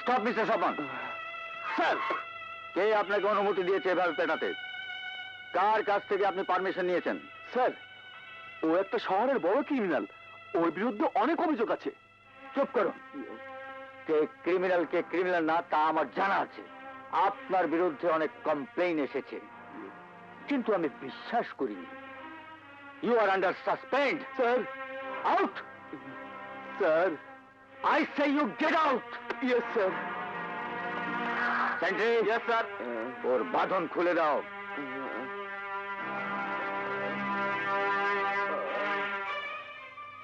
Stop mister Swapan. Sir, কে আপনাকে অনুমতি দিয়েছে এভাবে পেটাতে? কার কাছ থেকে আপনি পারমিশন নিয়েছেন? স্যার, ও একটা শহরের বড় ক্রিমিনাল, ওর বিরুদ্ধে অনেক অভিযোগ আছে। চুপ করুন। কে ক্রিমিনাল কে ক্রিমিনাল না তা আমার জানা আছে। আপনার বিরুদ্ধে অনেক কমপ্লেইন এসেছে, কিন্তু আমি বিশ্বাস করিনি। You are under suspend. Sir, out. Sir. I say you get out. Yes sir. Sentry. Yes sir. ওর বাঁধন খুলে দাও।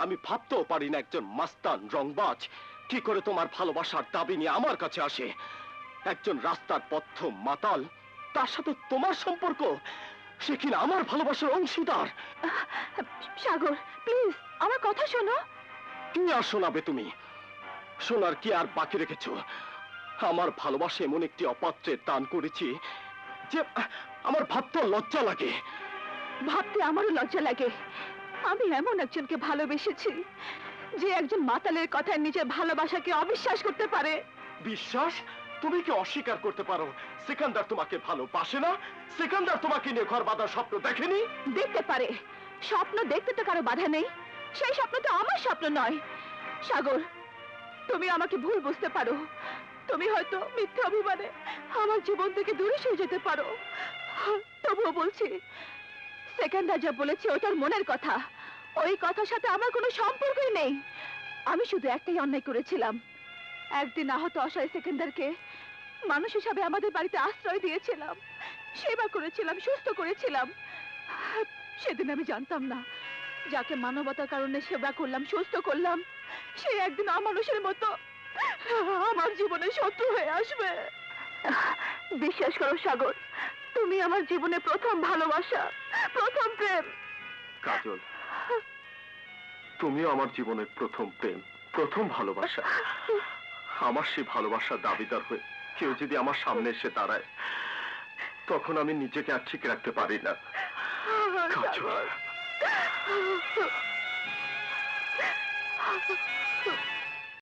আমি ভাবতেও পারি না একজন মাস্তান রংবাজ কি করে তোমার ভালোবাসার দাবি নিয়ে আমার কাছে আসে। একজন রাস্তার পথ মাতাল, তার সাথে তোমার সম্পর্ক, সে কিনা আমার ভালোবাসার অংশীদার। সাগর, প্লিজ আমার কথা শোনো। কি আর শোনাবে তুমি? শোনার কি আর বাকি রেখেছো? আমার ভালোবাসা এমন একটি অপাত্রে দান করেছি যে আমার ভাবতে লজ্জা লাগে। ভাবতে আমারও লজ্জা লাগে। আমি এমন একজনকে ভালোবেসেছি যে একজন মাতালের কথায় নিজের ভালোবাসাকে অবিশ্বাস করতে পারে। বিশ্বাস? তুমি কি অস্বীকার করতে পারো সিকান্দার তোমাকে ভালোবাসে না? সিকান্দার তোমাকে নিয়ে ঘর বাঁধার স্বপ্ন দেখেনি? দেখতে পারে, স্বপ্ন দেখতে তো কারো বাধা নেই। সেই স্বপ্ন তো আমার স্বপ্ন নয়। সাগর, তুমি আমাকে ভুল বুঝতে পারো। তুমি হয়তো মিথ্যা অভিমানে আমার জীবন থেকে দূরে সরে যেতে পারো। তবুও বলছি, সেকেন্ডার যা বলেছে ওটার মনের কথা। ওই কথার সাথে আমার কোনো সম্পর্কই নেই। আমি শুধু একটাই অন্যায় করেছিলাম, একদিন আহত অসহায় সেকেন্ডারকে মানুষ হিসাবে আমাদের বাড়িতে আশ্রয় দিয়েছিলাম, সেবা করেছিলাম, সুস্থ করেছিলাম। সেদিন আমি জানতাম না যাকে মানবতার কারণে সেবা করলাম, সুস্থ করলাম, সে একদিন অমানুষের মতো আমার জীবনে শত্রু হয়ে আসবে। বিশ্বাস করো সাগর, তুমি আমার জীবনে প্রথম ভালোবাসা, প্রথম প্রেম। কাজল, তুমিও আমার জীবনের প্রথম প্রেম, প্রথম ভালোবাসা। আমার সেই ভালোবাসার দাবিদার হয়ে কেউ যদি আমার সামনে এসে দাঁড়ায়, তখন আমি নিজেকে আর ঠিক রাখতে পারি না। কাজল।